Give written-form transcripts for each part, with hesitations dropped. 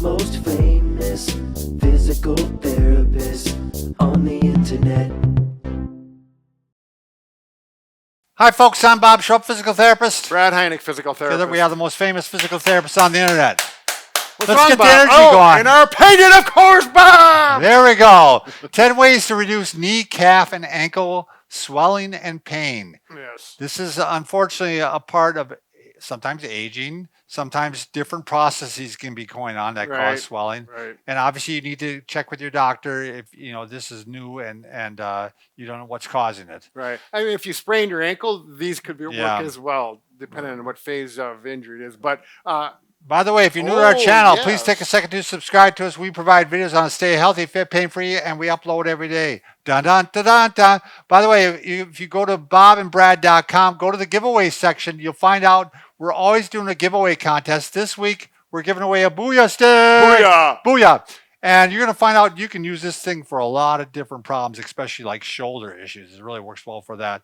most famous physical therapist on the internet. Hi, folks. I'm Bob Schrupp, physical therapist. Brad Heineck, physical therapist. Together we are the most famous physical therapists on the internet. What's Let's wrong, get Bob? the energy going. In our opinion, of course, Bob! There we go. 10 ways to reduce knee, calf, and ankle swelling and pain. Yes. This is unfortunately a part of sometimes aging, sometimes different processes can be going on that cause swelling. Right. And obviously you need to check with your doctor if you know this is new and you don't know what's causing it. Right. I mean, if you sprained your ankle, these could be work Yeah. as well, depending on what phase of injury it is. But by the way, if you're new to our channel, yes. please take a second to subscribe to us. We provide videos on stay healthy, fit, pain-free, and we upload every day. Dun, dun, dun, dun, dun. By the way, if you go to bobandbrad.com, go to the giveaway section, you'll find out we're always doing a giveaway contest. This week, we're giving away a Booyah stick. Booyah! Booyah! And you're going to find out you can use this thing for a lot of different problems, especially like shoulder issues. It really works well for that.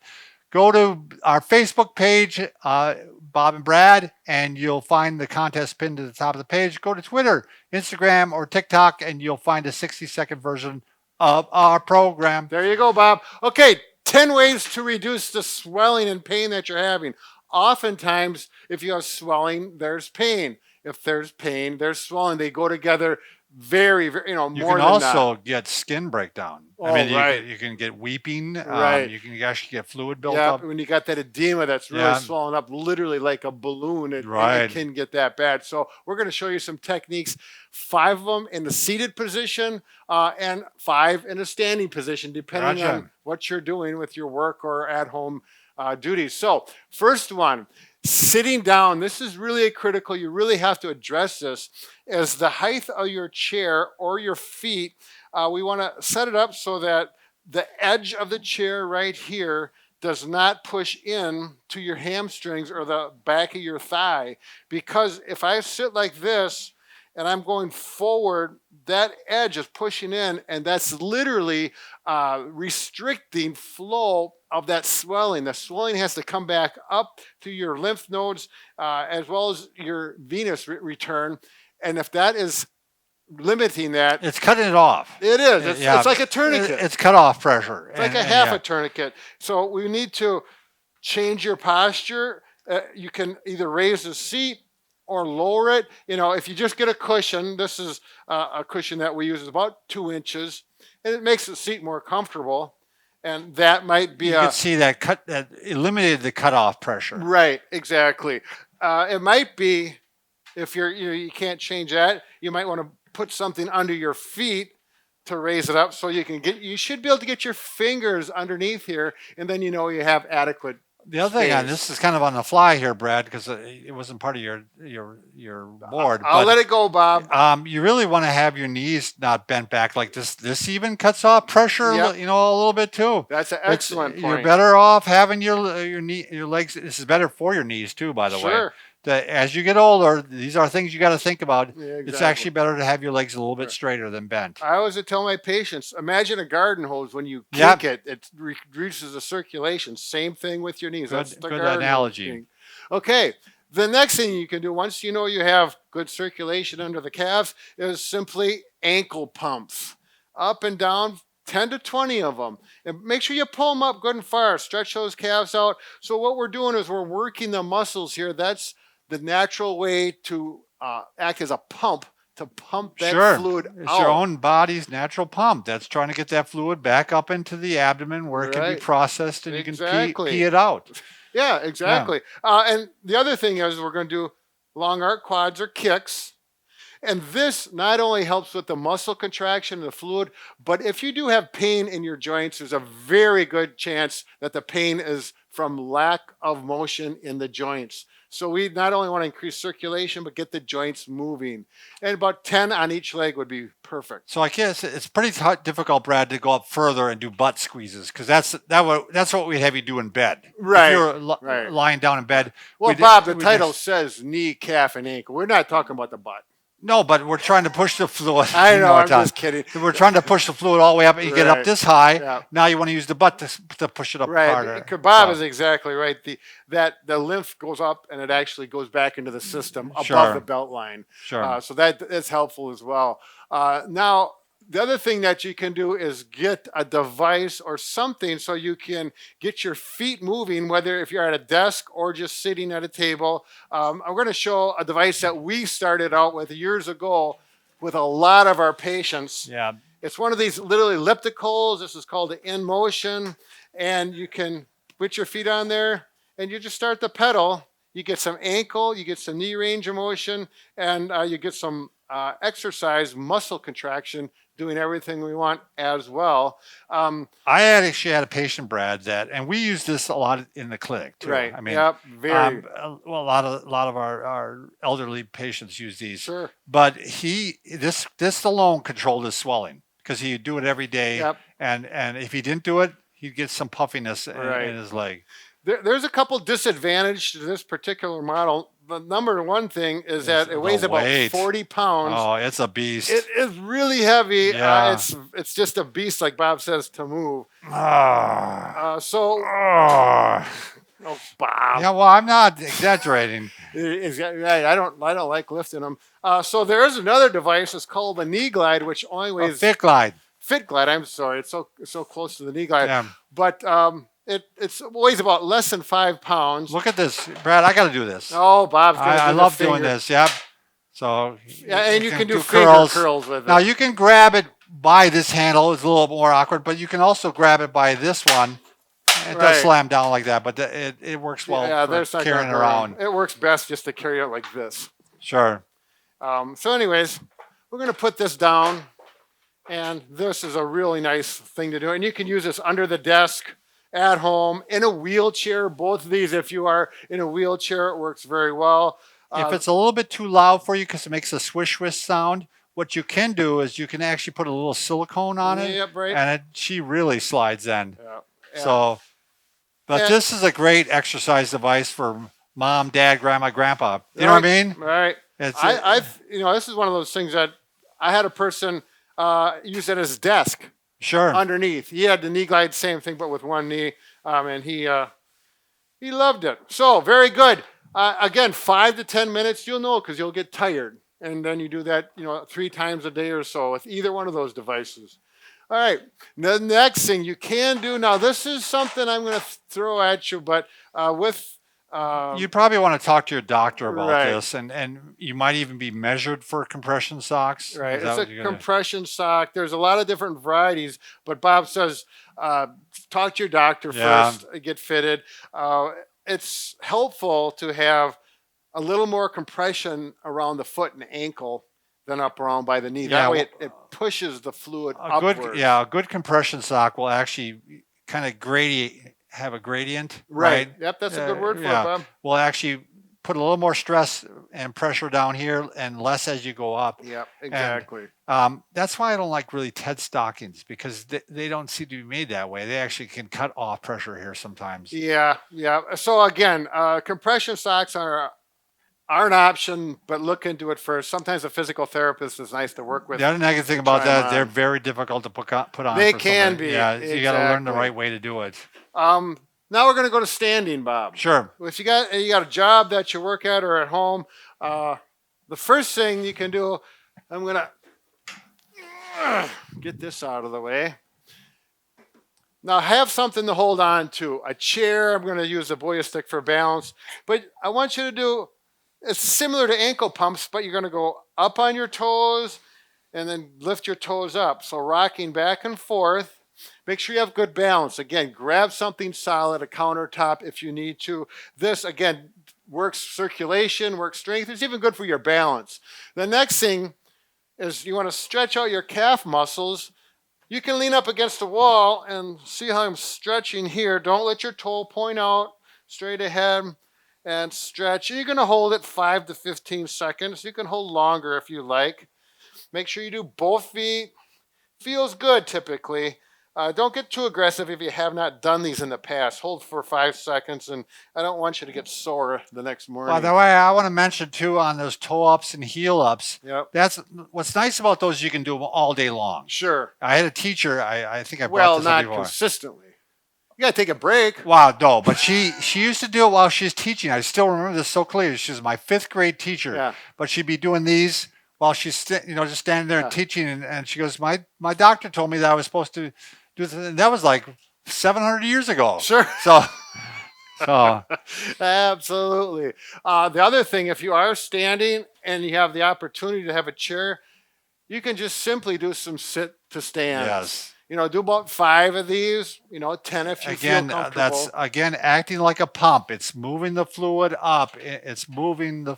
Go to our Facebook page, Bob and Brad, and you'll find the contest pinned to the top of the page. Go to Twitter, Instagram, or TikTok, and you'll find a 60-second version of our program. There you go, Bob. Okay, 10 ways to reduce the swelling and pain that you're having. Oftentimes, if you have swelling, there's pain. If there's pain, there's swelling. They go together very, very, more than that. You can also get skin breakdown. Oh, I mean, right. you can get weeping. Right. You can actually get fluid built Yeah, up. when you got that edema that's really swollen up, literally like a balloon, it can get that bad. So we're going to show you some techniques, 5 of them in the seated position and 5 in a standing position, depending on what you're doing with your work or at-home duties. So first one, sitting down. This is really critical. You really have to address this. As the height of your chair or your feet, we want to set it up so that the edge of the chair right here does not push in to your hamstrings or the back of your thigh. Because if I sit like this and I'm going forward, that edge is pushing in, and that's literally restricting flow of that swelling. The swelling has to come back up to your lymph nodes as well as your venous return. And if that is limiting that, it's cutting it off. It is. It's like a tourniquet. It's cut off pressure. It's like a half a tourniquet. So we need to change your posture. You can either raise the seat or lower it. If you just get a cushion, this is a cushion that we use, is about 2 inches, and it makes the seat more comfortable. And that might be you can see that eliminated the cutoff pressure. Right, exactly. It might be, if you can't change that, you might want to put something under your feet to raise it up so you should be able to get your fingers underneath here, and then you have adequate. The other thing on this is kind of on the fly here, Brad, because it wasn't part of your board. I'll let it go, Bob. You really want to have your knees not bent back like this. This even cuts off pressure, a little bit too. That's an excellent point. You're better off having your legs. This is better for your knees too, by the way. As you get older, these are things you got to think about. Yeah, exactly. It's actually better to have your legs a little bit straighter than bent. I always tell my patients, imagine a garden hose. When you kick it reduces the circulation. Same thing with your knees. That's the good garden analogy. Thing. Okay, the next thing you can do once you know you have good circulation under the calves is simply ankle pumps. Up and down, 10 to 20 of them. And make sure you pull them up good and far. Stretch those calves out. So what we're doing is we're working the muscles here. That's the natural way to act as a pump, to pump that fluid out. It's your own body's natural pump that's trying to get that fluid back up into the abdomen where it can be processed and you can pee it out. Yeah, exactly. Yeah. And the other thing is we're going to do long arc quads or kicks. And this not only helps with the muscle contraction and the fluid, but if you do have pain in your joints, there's a very good chance that the pain is from lack of motion in the joints. So we not only want to increase circulation, but get the joints moving. And about 10 on each leg would be perfect. So I guess it's pretty difficult, Brad, to go up further and do butt squeezes, because that's what we'd have you do in bed. Right. If you're lying down in bed. Well, Bob, the title says knee, calf, and ankle. We're not talking about the butt. No, but we're trying to push the fluid. I know, I'm Tom. just kidding. We're trying to push the fluid all the way up, and you get up Right. this high. Yeah. Now you want to use the butt to push it up Right. harder. Bob So, is exactly right. The lymph goes up and it actually goes back into the system above Sure. the belt line. Sure. So that is helpful as well. Now, the other thing that you can do is get a device or something so you can get your feet moving, whether if you're at a desk or just sitting at a table. I'm going to show a device that we started out with years ago with a lot of our patients. Yeah. It's one of these little ellipticals. This is called the In Motion. And you can put your feet on there and you just start the pedal. You get some ankle, you get some knee range of motion, and you get some exercise, muscle contraction, doing everything we want as well. Actually had a patient, Brad, and we use this a lot in the clinic too. Right. I mean, yep. Very. well, a lot of our elderly patients use these. Sure. But this alone controlled his swelling because he'd do it every day. Yep. And if he didn't do it, he'd get some puffiness in his leg. There's a couple disadvantages to this particular model. The number one thing is that it weighs about 40 pounds. Oh, it's a beast. It is really heavy. Yeah. It's just a beast, like Bob says, to move. Oh, Bob. Yeah, well, I'm not exaggerating. Exactly right. I don't like lifting them. So there is another device. It's called the knee glide, which only weighs Fit glide. Fit glide. I'm sorry. It's so close to the knee glide. Yeah. But it weighs about less than 5 pounds. Look at this, Brad. I got to do this. Oh, Bob's gonna I do love the doing finger. this. Yep. So Yeah, and you can do curls. curls with it. Now you can grab it by this handle. It's a little more awkward, but you can also grab it by this one. It does slam down like that, but it works well for carrying it around. It works best just to carry it like this. Sure. So anyways, we're going to put this down, and this is a really nice thing to do. And you can use this under the desk, at home, in a wheelchair. Both of these, if you are in a wheelchair, it works very well. If it's a little bit too loud for you because it makes a swish swish sound, what you can do is you can actually put a little silicone on it, Yep, right. and she really slides in. Yeah. So, but this is a great exercise device for mom, dad, grandma, grandpa. You know what I mean? Right. I've this is one of those things that I had a person use it as desk. Sure. Underneath, he had the knee glide, same thing, but with one knee, and he loved it. So very good. Again, 5 to 10 minutes, you'll know because you'll get tired, and then you do that 3 times a day or so with either one of those devices. All right. The next thing you can do now, this is something I'm going to throw at you, but with you probably want to talk to your doctor about Right. this, and you might even be measured for compression socks. Right, Is that it's what a you're gonna- compression sock. There's a lot of different varieties, but Bob says talk to your doctor first, get fitted. It's helpful to have a little more compression around the foot and ankle than up around by the knee. Yeah, That way it pushes the fluid a upwards. good compression sock will actually kind of have a gradient. Right. Yep, that's a good word for it, Bob. Will actually put a little more stress and pressure down here and less as you go up. Yep, exactly. That's why I don't like really TED stockings because they don't seem to be made that way. They actually can cut off pressure here sometimes. Yeah. So again, compression socks are an option, but look into it first. Sometimes a physical therapist is nice to work with. The other negative thing about that is they're very difficult to put on. They for can somebody. be. Yeah, you got to learn the right way to do it. Now we're going to go to standing, Bob. Sure. If you got a job that you work at or at home, the first thing you can do, I'm going to get this out of the way. Now have something to hold on to. A chair. I'm going to use a Boya stick for balance. But I want you to do, it's similar to ankle pumps, but you're going to go up on your toes and then lift your toes up. So rocking back and forth. Make sure you have good balance. Again, grab something solid, a countertop if you need to. This, again, works circulation, works strength. It's even good for your balance. The next thing is you want to stretch out your calf muscles. You can lean up against the wall and see how I'm stretching here. Don't let your toe point out, straight ahead and stretch. You're going to hold it 5 to 15 seconds. You can hold longer if you like. Make sure you do both feet. Feels good typically. Don't get too aggressive if you have not done these in the past. Hold for 5 seconds, and I don't want you to get sore the next morning. By the way, I want to mention too on those toe ups and heel ups. Yep. That's what's nice about those. You can do them all day long. Sure. I had a teacher. I think I brought this up before. Well, not consistently. You got to take a break. Wow, no, but she used to do it while she was teaching. I still remember this so clearly. She was my 5th grade teacher. Yeah. But she'd be doing these while she's just standing there and teaching, and she goes, my doctor told me that I was supposed to do this. And that was like 700 years ago. Sure. So Absolutely. The other thing, if you are standing and you have the opportunity to have a chair, you can just simply do some sit to stand. Yes. Do about 5 of these, 10 if you feel comfortable. That's acting like a pump. It's moving the fluid up. It's moving the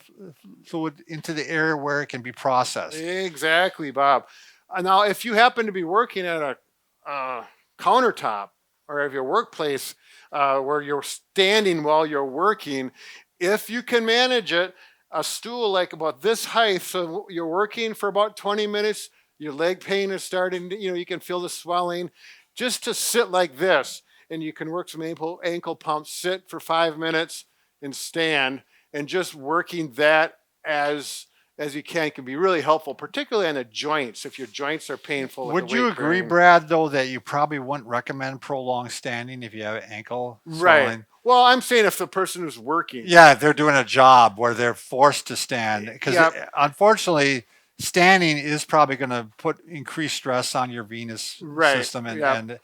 fluid into the area where it can be processed. Exactly, Bob. Now, if you happen to be working at a countertop or at your workplace where you're standing while you're working, if you can manage it, a stool like about this height, so you're working for about 20 minutes, your leg pain is starting to, you can feel the swelling, just to sit like this, and you can work some ankle pumps, sit for 5 minutes and stand, and just working that as you can be really helpful, particularly on the joints, if your joints are painful. Would you agree, Brad, though, that you probably wouldn't recommend prolonged standing if you have ankle swelling? Right. Well, I'm saying if the person is working. Yeah, they're doing a job where they're forced to stand. Because unfortunately, standing is probably going to put increased stress on your venous system. And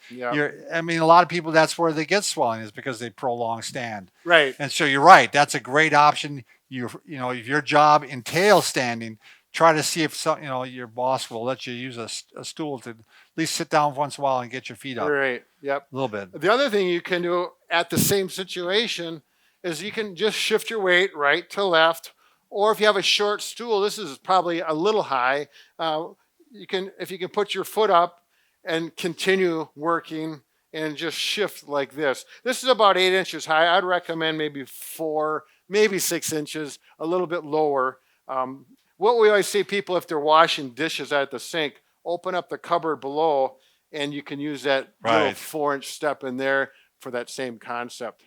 a lot of people, that's where they get swelling, is because they prolong stand. Right. And so you're right. That's a great option. If your job entails standing, try to see if your boss will let you use a stool to at least sit down once in a while and get your feet up. Right. Yep. A little bit. The other thing you can do at the same situation is you can just shift your weight right to left. Or if you have a short stool, this is probably a little high. If you can put your foot up and continue working and just shift like this. This is about 8 inches high. I'd recommend maybe 4, maybe 6 inches, a little bit lower. What we always say, people, if they're washing dishes at the sink, open up the cupboard below, and you can use that little 4-inch step in there for that same concept.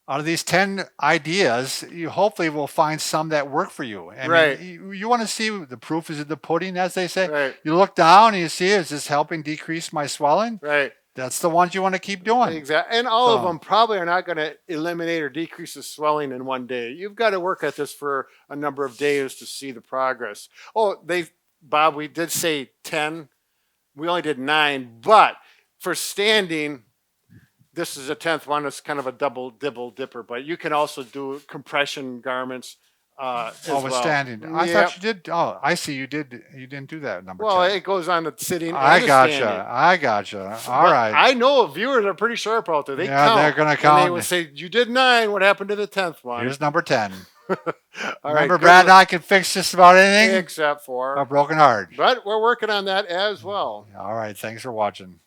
Out of these 10 ideas, you hopefully will find some that work for you. You want to see the proof is in the pudding, as they say. Right. You look down and you see, is this helping decrease my swelling? Right. That's the ones you want to keep doing. Exactly. And all of them probably are not going to eliminate or decrease the swelling in one day. You've got to work at this for a number of days to see the progress. Bob, we did say 10. We only did 9. But for standing, this is a 10th one. It's kind of a double dipper, but you can also do compression garments as well. Standing. I thought you did. Oh, I see. You did. You didn't do that number 10. Well, it goes on to sitting. I gotcha. All right. I know viewers are pretty sharp out there. They count. They're going to count. And they would say, you did 9. What happened to the 10th one? Here's number 10. All Remember, right, Brad and I can fix just about anything except for a broken heart. But we're working on that as well. All right. Thanks for watching.